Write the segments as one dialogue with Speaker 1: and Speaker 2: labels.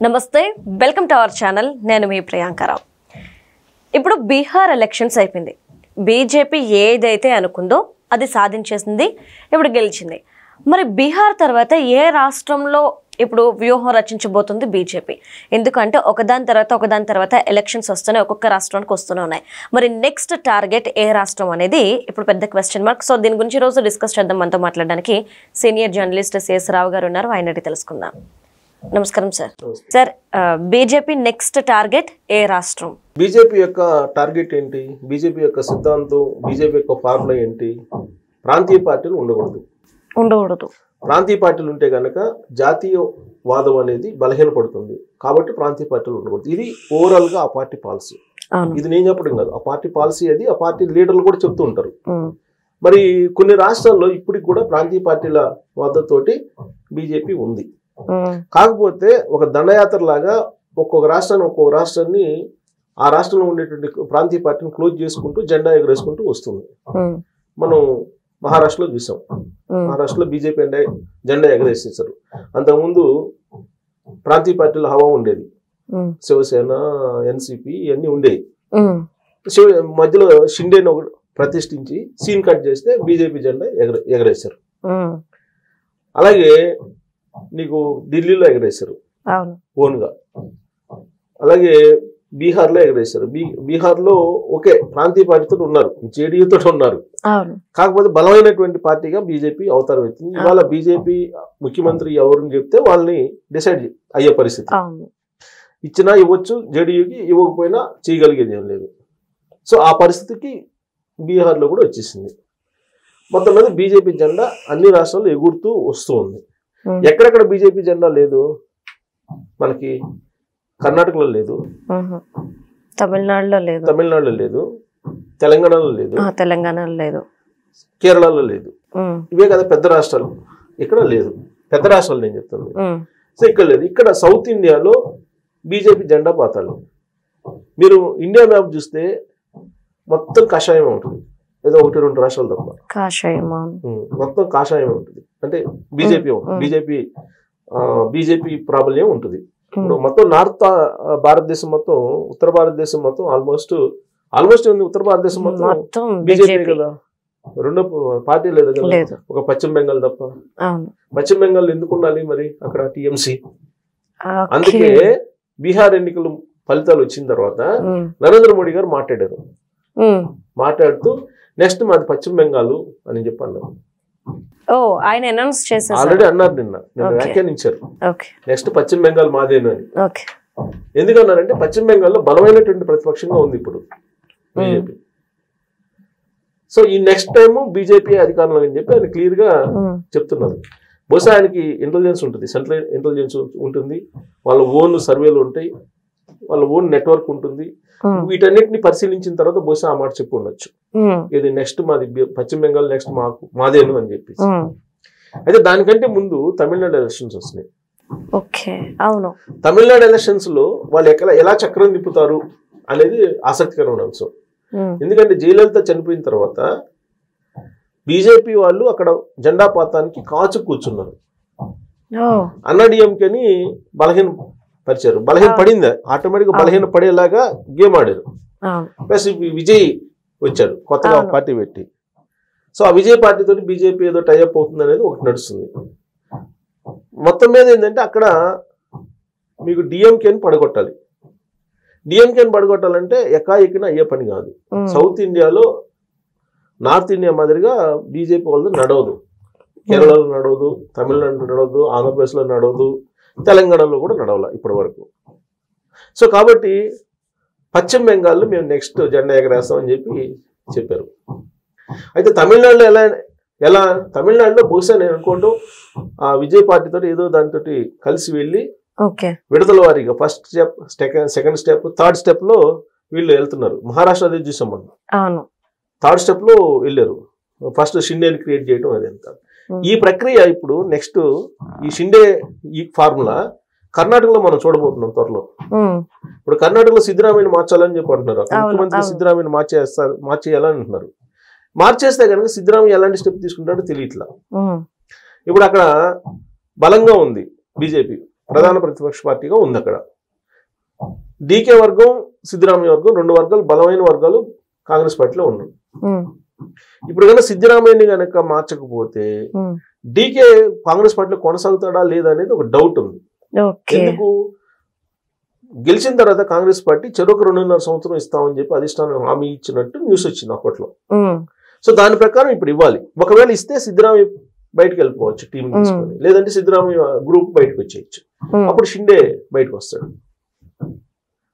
Speaker 1: నమస్తే, welcome to our channel. నేను మీ ప్రియాంకరావు. ఇప్పుడు బీహార్ ఎలక్షన్స్ అయిపోయింది. బీజేపీ ఏదైతే అనుకుందో అది సాధించేసింది, ఇప్పుడు గెలిచింది. మరి బీహార్ తర్వాత ఏ రాష్ట్రంలో ఇప్పుడు వ్యూహం రచించబోతుంది బీజేపీ? ఎందుకంటే ఒకదాని తర్వాత ఎలక్షన్స్ వస్తున్నాయి, ఒక్కొక్క రాష్ట్రానికి వస్తూనే ఉన్నాయి. మరి నెక్స్ట్ టార్గెట్ ఏ రాష్ట్రం అనేది ఇప్పుడు పెద్ద క్వశ్చన్ మార్క్. సో దీని గురించి రోజు డిస్కస్ చేద్దాం. మనతో మాట్లాడడానికి సీనియర్ జర్నలిస్ట్ సిఎస్ రావు గారు ఉన్నారు, ఆయన అడిగి తెలుసుకుందాం. నమస్కారం sir. Sir, BJP next target ఏ రాష్ట్రం?
Speaker 2: బీజేపీ యొక్క టార్గెట్ ఏంటి? బీజేపీ యొక్క సిద్ధాంతం, బీజేపీ యొక్క ఫార్ములా ఏంటి? ప్రాంతీయ పార్టీలు ఉండకూడదు. ప్రాంతీయ పార్టీలు ఉంటే కనుక జాతీయవాదం అనేది బలహీనపడుతుంది. కాబట్టి ప్రాంతీయ పార్టీలు ఉండకూడదు. ఇది ఓవరాల్ గా ఆ పార్టీ పాలసీ. ఇది నేను చెప్పడం కాదు, ఆ పార్టీ పాలసీ. అది ఆ పార్టీ లీడర్లు కూడా చెప్తూ ఉంటారు. మరి కొన్ని రాష్ట్రాల్లో ఇప్పటికి కూడా ప్రాంతీయ పార్టీల మద్దతుతోటి బీజేపీ ఉంది. కాకపోతే ఒక దండయాత్ర లాగా ఒక్కొక్క రాష్ట్రాన్ని ఆ రాష్ట్రంలో ఉండేటువంటి ప్రాంతీయ పార్టీని క్లోజ్ చేసుకుంటూ జెండా ఎగరేసుకుంటూ వస్తుంది. మనం మహారాష్ట్రలో చూసాం. మహారాష్ట్రలో బీజేపీ జెండా ఎగరేసేసారు. అంతకుముందు ప్రాంతీయ పార్టీల హవా ఉండేది. శివసేన, ఎన్సిపి ఇవన్నీ ఉండేవి. మధ్యలో షిండేని ఒకటి ప్రతిష్ఠించి సీన్ కట్ చేస్తే బీజేపీ జెండా ఎగరేశారు. అలాగే నీకు ఢిల్లీలో ఎగరేశారు ఓన్గా. అలాగే బీహార్లో ఎగరేశారు. బీహార్లో ఒకే ప్రాంతీయ పార్టీతో ఉన్నారు, జేడీయూతో ఉన్నారు. కాకపోతే బలమైనటువంటి పార్టీగా బీజేపీ అవతారం ఎత్తింది. ఇవాళ బీజేపీ ముఖ్యమంత్రి ఎవరిని చెప్తే వాళ్ళని డిసైడ్ అయ్యే పరిస్థితి. ఇచ్చినా ఇవ్వచ్చు, జేడీయూకి ఇవ్వకపోయినా చేయగలిగేది ఏం లేదు. సో ఆ పరిస్థితికి బీహార్లో కూడా వచ్చేసింది. మొత్తం మీద బీజేపీ జెండా అన్ని రాష్ట్రాల్లో ఎగురుతూ వస్తూ ఉంది. ఎక్కడెక్కడ బీజేపీ జెండా లేదు? మనకి కర్ణాటకలో లేదు,
Speaker 1: తమిళనాడులో
Speaker 2: లేదు, తెలంగాణలో లేదు, కేరళలో లేదు. ఇవే కదా పెద్ద రాష్ట్రాలు. ఇక్కడ లేదు. పెద్ద రాష్ట్రాలు నేను చెప్తాను. సో ఇక్కడ లేదు. ఇక్కడ సౌత్ ఇండియాలో బీజేపీ జెండా పాతాలు. మీరు ఇండియా మ్యాప్ చూస్తే మొత్తం కషాయం ఉంటుంది. ఏదో 1-2 రాష్ట్రాలు తప్ప మొత్తం కాషాయం ఉంటుంది. అంటే బీజేపీ ప్రాబల్యం ఉంటుంది. ఇప్పుడు మొత్తం నార్త్ భారతదేశం మొత్తం, ఉత్తర భారతదేశం మొత్తం ఆల్మోస్ట్ ఉంది. ఉత్తర భారతదేశం మొత్తం బీజేపీ కదా. రెండో పార్టీ లేదు కదా, ఒక పశ్చిమ బెంగాల్ తప్ప. పశ్చిమ బెంగాల్ ఎందుకు ఉండాలి మరి? అక్కడ టీఎంసీ. అందుకే బీహార్ ఎన్నికలు ఫలితాలు వచ్చిన తర్వాత నరేంద్ర మోడీ గారు మాట్లాడుతూ నెక్స్ట్ మాది పశ్చిమ బెంగాల్ అని చెప్పాను. ఆల్రెడీ అన్నారు, నిన్న వ్యాఖ్యానించారు. నెక్స్ట్ పశ్చిమ బెంగాల్ మాదేను అని. ఎందుకన్నారంటే పశ్చిమ బెంగాల్లో బలమైనటువంటి ప్రతిపక్షంగా ఉంది ఇప్పుడు బీజేపీ. సో ఈ నెక్స్ట్ టైం బీజేపీ అధికారంలో అని చెప్పి ఆయన క్లియర్ గా చెప్తున్నారు. బహుశా ఆయనకి ఇంటెలిజెన్స్ ఉంటుంది, సెంట్రల్ ఇంటెలిజెన్స్ ఉంటుంది, వాళ్ళ ఓన్ సర్వేలు ఉంటాయి, వాళ్ళ ఓన్ నెట్వర్క్ ఉంటుంది. వీటన్నిటిని పరిశీలించిన తర్వాత బహుశా ఆ మాట చెప్పి ఉండొచ్చు. ఇది నెక్స్ట్ మాది పశ్చిమ బెంగాల్ నెక్స్ట్ మాదేను అని చెప్పి. అయితే దానికంటే ముందు తమిళనాడు ఎలక్షన్స్ వస్తున్నాయి. తమిళనాడు ఎలక్షన్స్ లో వాళ్ళు ఎలా చక్రం తిప్పుతారు అనేది ఆసక్తికరమైన అంశం. ఎందుకంటే జయలలిత చనిపోయిన తర్వాత బీజేపీ వాళ్ళు అక్కడ జెండా పాతానికి కాచు కూర్చున్నారు. అన్నాడీఎంకేని బలహీన పడింది. ఆటోమేటిక్ గా బలహీన పడేలాగా గేమ్ ఆడారు. ప్లస్ విజయ్ వచ్చాడు కొత్తగా పార్టీ పెట్టి. సో ఆ విజయ్ పార్టీతో బీజేపీ ఏదో టైఅప్ అవుతుంది అనేది ఒకటి నడుస్తుంది. మొత్తం మీద ఏంటంటే అక్కడ మీకు డిఎంకేని పడగొట్టాలి. డిఎంకేని పడగొట్టాలంటే ఎకాఎకిన అయ్యే పని కాదు. సౌత్ ఇండియాలో నార్త్ ఇండియా మాదిరిగా బీజేపీ వాళ్ళు నడవదు. కేరళలో నడవదు, తమిళనాడులో నడవదు, ఆంధ్రప్రదేశ్లో నడవదు, తెలంగాణలో కూడా నడవాల ఇప్పటి వరకు. సో కాబట్టి పశ్చిమ బెంగాల్లో మేము నెక్స్ట్ జెండా ఎగరేస్తాం అని చెప్పారు. అయితే తమిళనాడులో తమిళనాడులో బహుశా నేను అనుకుంటూ ఆ విజయ్ పార్టీతో ఏదో దానితో కలిసి వెళ్ళి విడతల వారీగా first step, second step, third step లో వీళ్ళు వెళ్తున్నారు. మహారాష్ట్ర అదే చూసాం మనం. థర్డ్ స్టెప్ లో వెళ్ళారు. ఫస్ట్ షిండేని క్రియేట్ చేయడం అదంతా. ఈ ప్రక్రియ ఇప్పుడు నెక్స్ట్ ఈ షిండే ఈ ఫార్ములా కర్ణాటకలో మనం చూడబోతున్నాం త్వరలో. ఇప్పుడు కర్ణాటకలో సిద్ధరామయ్యని మార్చాలని చెప్పి అంటున్నారు. ముఖ్యమంత్రి సిద్ధరామయ్యని మార్చేయాలని అంటున్నారు. మార్చేస్తే కనుక సిద్ధరామయ్య ఎలాంటి స్టెప్ తీసుకుంటాడో తెలియట్లా. ఇప్పుడు అక్కడ బలంగా ఉంది బీజేపీ. ప్రధాన ప్రతిపక్ష పార్టీగా ఉంది అక్కడ. డీకే వర్గం, సిద్ధరామయ్య వర్గం, 2 వర్గాలు, బలమైన వర్గాలు కాంగ్రెస్ పార్టీలో ఉన్నాయి. ఇప్పుడు కనుక సిద్ధరామయ్యని కనుక మార్చకపోతే డీకే కాంగ్రెస్ పార్టీలో కొనసాగుతాడా లేదా అనేది ఒక డౌట్ ఉంది. ఎందుకు? గెలిచిన తర్వాత కాంగ్రెస్ పార్టీ చెరొక 2.5 సంవత్సరం ఇస్తామని చెప్పి అధిష్టానం హామీ ఇచ్చినట్టు న్యూస్ వచ్చింది అప్పట్లో. సో దాని ప్రకారం ఇప్పుడు ఇవ్వాలి. ఒకవేళ ఇస్తే సిద్ధరామయ్య బయటకు వెళ్ళిపోవచ్చు టీం తీసుకొని, లేదంటే సిద్ధరామయ్య గ్రూప్ బయటకు వచ్చేయచ్చు. అప్పుడు షిండే బయటకు వస్తాడు.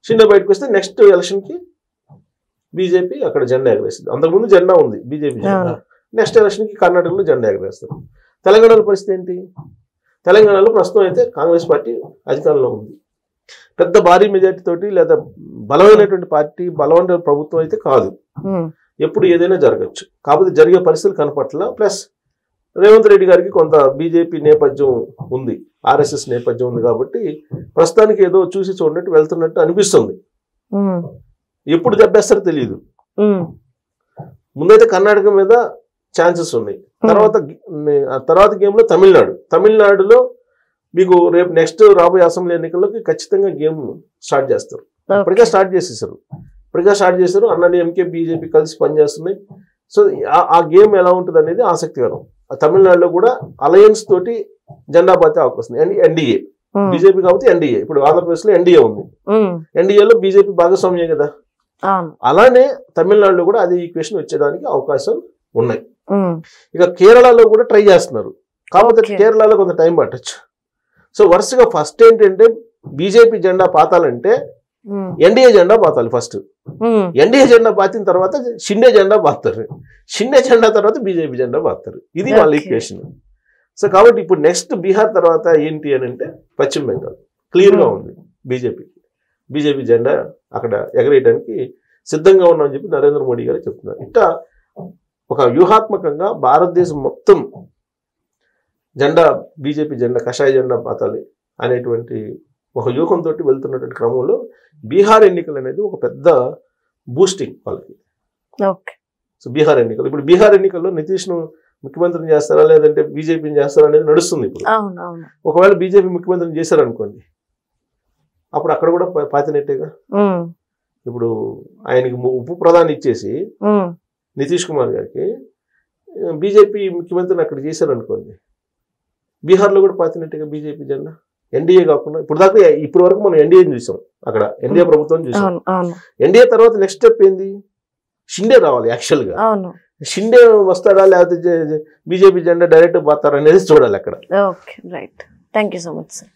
Speaker 2: షిండే బయటకు వస్తే నెక్స్ట్ ఎలక్షన్ కి బీజేపీ అక్కడ జెండా ఎగరేస్తుంది. అంతకుముందు జెండా ఉంది బీజేపీ జెండా. నెక్స్ట్ ఎలక్షన్ కి కర్ణాటకలో జెండా ఎగరేస్తారు. తెలంగాణలో పరిస్థితి ఏంటి? తెలంగాణలో ప్రస్తుతం అయితే కాంగ్రెస్ పార్టీ అధికారంలో ఉంది. పెద్ద భారీ మెజార్టీ తోటి లేదా బలమైనటువంటి పార్టీ, బలమైన ప్రభుత్వం అయితే కాదు. ఎప్పుడు ఏదైనా జరగచ్చు. కాకపోతే జరిగే పరిస్థితులు కనపట్ల. ప్లస్ రేవంత్ రెడ్డి గారికి కొంత బీజేపీ నేపథ్యం ఉంది, ఆర్ఎస్ఎస్ నేపథ్యం ఉంది. కాబట్టి ప్రస్తుతానికి ఏదో చూసి చూడనట్టు వెళ్తున్నట్టు అనిపిస్తుంది. ఎప్పుడు దెబ్బేస్తారో తెలియదు. ముందైతే కర్ణాటక మీద ఛాన్సెస్ ఉన్నాయి. తర్వాత గేమ్ లో తమిళనాడులో మీకు రేపు నెక్స్ట్ రాబోయే అసెంబ్లీ ఎన్నికల్లోకి ఖచ్చితంగా గేమ్ స్టార్ట్ చేస్తారు. ఇప్పటికే స్టార్ట్ చేశారు. అన్నని ఎంకే బీజేపీ కలిసి పనిచేస్తున్నాయి. సో ఆ గేమ్ ఎలా ఉంటుంది అనేది ఆసక్తికరం. తమిళనాడులో కూడా అలయన్స్ తోటి జెండా బాతే అవకాశం. ఎన్డీఏ, బీజేపీ కాబట్టి ఎన్డీఏ. ఇప్పుడు ఆంధ్రప్రదేశ్ లో ఎన్డీఏ ఉంది. ఎన్డీఏలో బీజేపీ భాగస్వామ్యం కదా. అలానే తమిళనాడులో కూడా అదే ఈక్వేషన్ వచ్చేదానికి అవకాశం ఉన్నాయి. ఇక కేరళలో కూడా ట్రై చేస్తున్నారు. కాకపోతే కేరళలో కొంత టైం పట్టచ్చు. సో వరుసగా ఫస్ట్ ఏంటంటే బీజేపీ జెండా పాతాలంటే ఎన్డీఏ జెండా పాతాలి. ఫస్ట్ ఎన్డీఏ జెండా పాతిన తర్వాత షిండే జెండా పాతారు. షిండే జెండా తర్వాత బీజేపీ జెండా పాతారు. ఇది వాళ్ళ ఈక్వేషన్. సో కాబట్టి ఇప్పుడు నెక్స్ట్ బీహార్ తర్వాత ఏంటి అని అంటే పశ్చిమ బెంగాల్ క్లియర్ గా ఉంది. బీజేపీ జెండా అక్కడ ఎగరేయడానికి సిద్ధంగా ఉన్నామని చెప్పి నరేంద్ర మోడీ గారు చెప్తున్నారు. ఇట్లా ఒక వ్యూహాత్మకంగా భారతదేశం మొత్తం జెండా, బీజేపీ జెండా, కషాయ జెండా పాతాలి అనేటువంటి ఒక వ్యూహంతో వెళ్తున్నటువంటి క్రమంలో బీహార్ ఎన్నికలు అనేది ఒక పెద్ద బూస్టింగ్ వాళ్ళకి. సో బీహార్ ఎన్నికలు, ఇప్పుడు బీహార్ ఎన్నికల్లో నితీష్ను ముఖ్యమంత్రిని చేస్తారా లేదంటే బీజేపీని చేస్తారా అనేది నడుస్తుంది. ఇప్పుడు ఒకవేళ బీజేపీ ముఖ్యమంత్రిని చేశారనుకోండి, అప్పుడు అక్కడ కూడా పాతినట్టేగా. ఇప్పుడు ఆయనకి ఉప ప్రధాని ఇచ్చేసి నితీష్ కుమార్ గారికి బీజేపీ ముఖ్యమంత్రిని అక్కడ చేశారనుకోండి, బీహార్లో కూడా పాతినట్టుగా బీజేపీ జెండా. ఎన్డీఏ కాకుండా ఇప్పుడు వరకు మనం ఎన్డీఏని చూసాం, అక్కడ ఎన్డీఏ ప్రభుత్వం చూసాం. ఎన్డీఏ తర్వాత నెక్స్ట్ స్టెప్ ఏంది? షిండే రావాలి. యాక్చువల్ గా షిండే వస్తాడా లేకపోతే బీజేపీ జెండా డైరెక్ట్ పోతారా అనేది చూడాలి అక్కడ.
Speaker 1: Okay, right. Thank you so much sir.